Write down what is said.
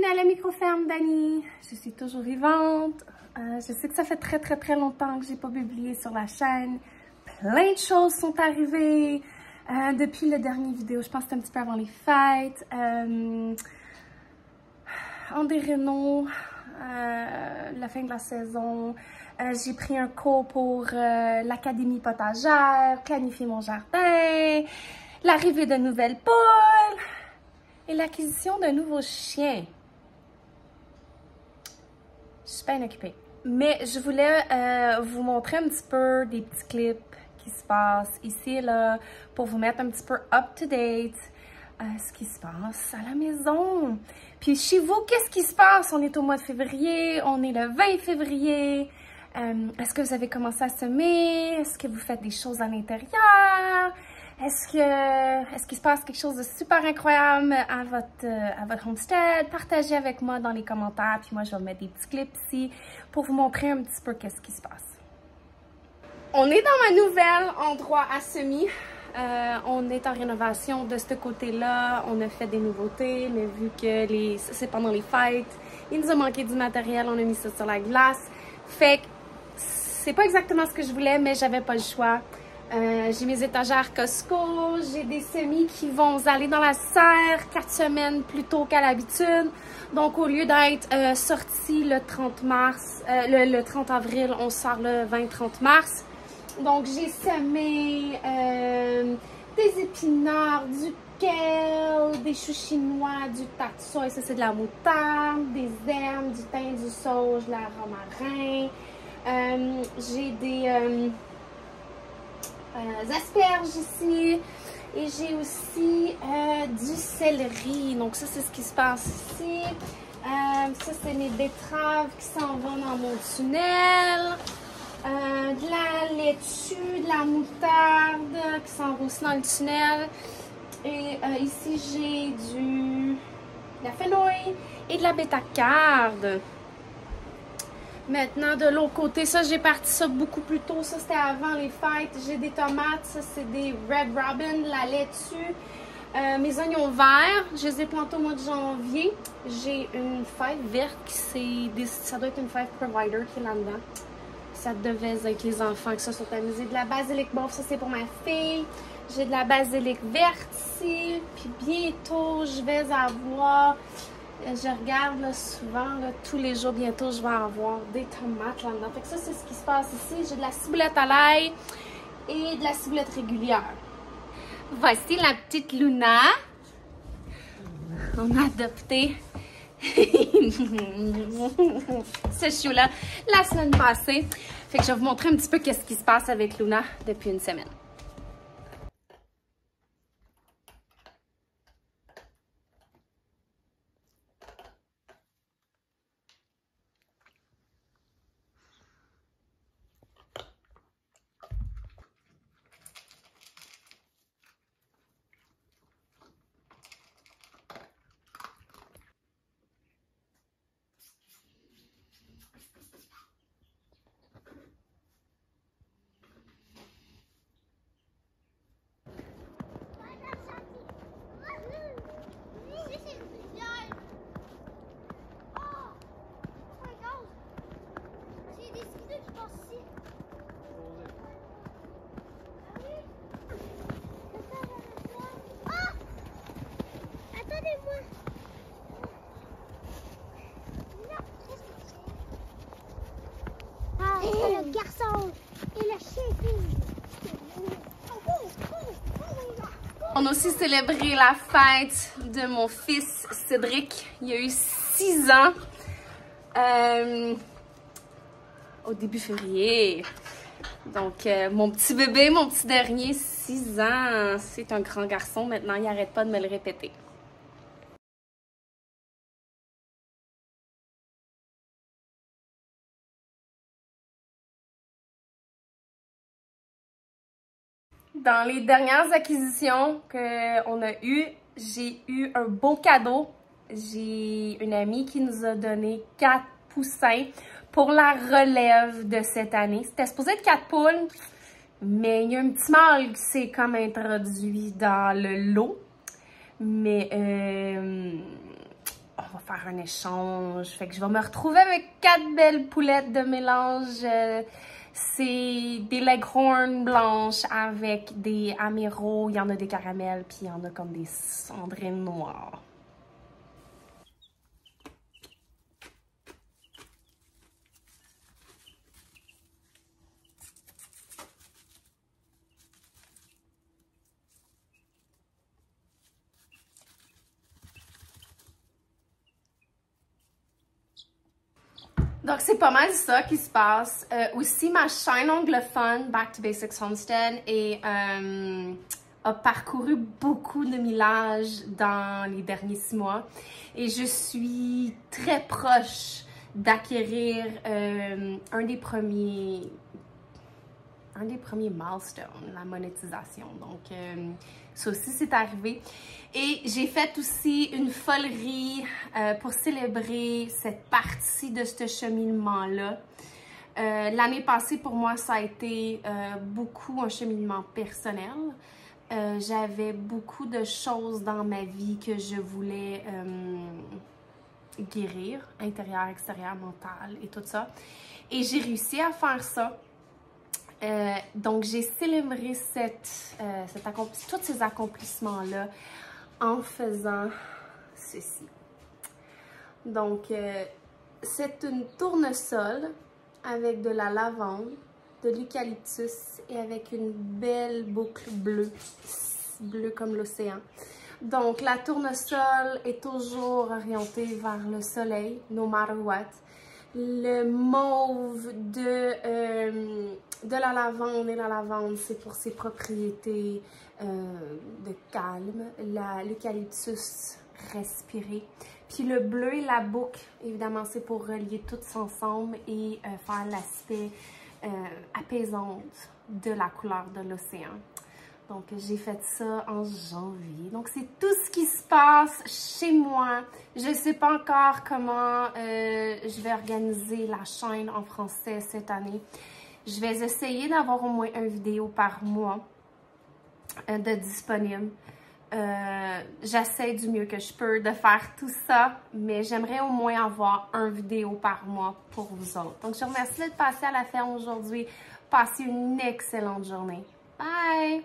bienvenue à la microferme d'Annie. Je suis toujours vivante. Je sais que ça fait très longtemps que j'ai pas publié sur la chaîne. Plein de choses sont arrivées depuis la dernière vidéo. Je pense que c'était un petit peu avant les fêtes. André Renault, la fin de la saison. J'ai pris un cours pour l'académie potagère, planifier mon jardin, l'arrivée de nouvelles poules et l'acquisition d'un nouveau chien. Je suis bien occupée. Mais je voulais vous montrer un petit peu des petits clips qui se passent ici et là pour vous mettre un petit peu up-to-date ce qui se passe à la maison. Puis chez vous, qu'est-ce qui se passe? On est au mois de février, on est le 20 février. Est-ce que vous avez commencé à semer? Est-ce que vous faites des choses à l'intérieur? Est-ce qu'il se passe quelque chose de super incroyable à votre homestead? Partagez avec moi dans les commentaires, puis moi je vais mettre des petits clips ici pour vous montrer un petit peu qu'est-ce qui se passe. On est dans ma nouvelle endroit à semis. On est en rénovation de ce côté-là. On a fait des nouveautés, mais vu que c'est pendant les fêtes, il nous a manqué du matériel, on a mis ça sur la glace. Fait que c'est pas exactement ce que je voulais, mais j'avais pas le choix. J'ai mes étagères Costco, j'ai des semis qui vont aller dans la serre 4 semaines plus tôt qu'à l'habitude. Donc au lieu d'être sorti le 30 mars, le 30 avril, on sort le 20-30 mars. Donc j'ai semé des épinards, du kale, des choux chinois, du tatsoi, ça c'est de la moutarde, des herbes, du thym, du sauge, de la romarin. J'ai des asperges ici et j'ai aussi du céleri. Donc ça c'est ce qui se passe ici. Ça c'est mes betteraves qui s'en vont dans mon tunnel. De la laitue, de la moutarde qui s'en va aussi dans le tunnel. Et ici j'ai de la fenouil et de la bétacarde. Maintenant, de l'autre côté, ça, j'ai parti ça beaucoup plus tôt. Ça, c'était avant les fêtes. J'ai des tomates. Ça, c'est des Red Robin, de la laitue. Mes oignons verts, je les ai plantés au mois de janvier. J'ai une fève verte ça doit être une fève provider qui est là-dedans. Ça devait être les enfants qui se sont amusés. De la basilic mauve, ça, c'est pour ma fille. J'ai de la basilic verte ici. Puis bientôt, je vais avoir... Je regarde là, souvent, là, tous les jours, bientôt, je vais avoir des tomates là-dedans. Fait que ça, c'est ce qui se passe ici. J'ai de la ciboulette à l'ail et de la ciboulette régulière. Voici la petite Luna. On a adopté ce chiot-là la semaine passée. Fait que je vais vous montrer un petit peu qu'est-ce qui se passe avec Luna depuis une semaine. Le garçon et le chien. On a aussi célébré la fête de mon fils Cédric. Il a eu 6 ans au début février. Donc, mon petit bébé, mon petit dernier, 6 ans, c'est un grand garçon. Maintenant, il n'arrête pas de me le répéter. Dans les dernières acquisitions qu'on a eues, j'ai eu un beau cadeau. J'ai une amie qui nous a donné 4 poussins pour la relève de cette année. C'était supposé être 4 poules, mais il y a un petit mâle qui s'est comme introduit dans le lot. Mais on va faire un échange. Fait que je vais me retrouver avec 4 belles poulettes de mélange. C'est des leghorns blanches avec des améros. Il y en a des caramels, puis il y en a comme des cendrines noires. Donc, c'est pas mal ça qui se passe. Aussi, ma chaîne anglophone, Back to Basics Homestead, a parcouru beaucoup de millages dans les derniers 6 mois. Et je suis très proche d'acquérir un des premiers milestones, la monétisation. Donc, ça aussi, c'est arrivé. Et j'ai fait aussi une folerie pour célébrer cette partie de ce cheminement-là. L'année passée, pour moi, ça a été beaucoup un cheminement personnel. J'avais beaucoup de choses dans ma vie que je voulais guérir, intérieur, extérieur, mental et tout ça. Et j'ai réussi à faire ça. Donc, j'ai célébré tous ces accomplissements-là en faisant ceci. Donc, c'est une tournesol avec de la lavande, de l'eucalyptus et avec une belle boucle bleue comme l'océan. Donc, la tournesol est toujours orientée vers le soleil, no matter what. Le mauve de la lavande et la lavande, c'est pour ses propriétés de calme. L'eucalyptus, respirer. Puis le bleu et la boucle, évidemment, c'est pour relier tout ensemble et faire l'aspect apaisante de la couleur de l'océan. Donc, j'ai fait ça en janvier. Donc, c'est tout ce qui se passe chez moi. Je ne sais pas encore comment je vais organiser la chaîne en français cette année. Je vais essayer d'avoir au moins une vidéo par mois de disponible. J'essaie du mieux que je peux de faire tout ça, mais j'aimerais au moins avoir une vidéo par mois pour vous autres. Donc, je vous remercie d'être passé à la ferme aujourd'hui. Passez une excellente journée. Bye!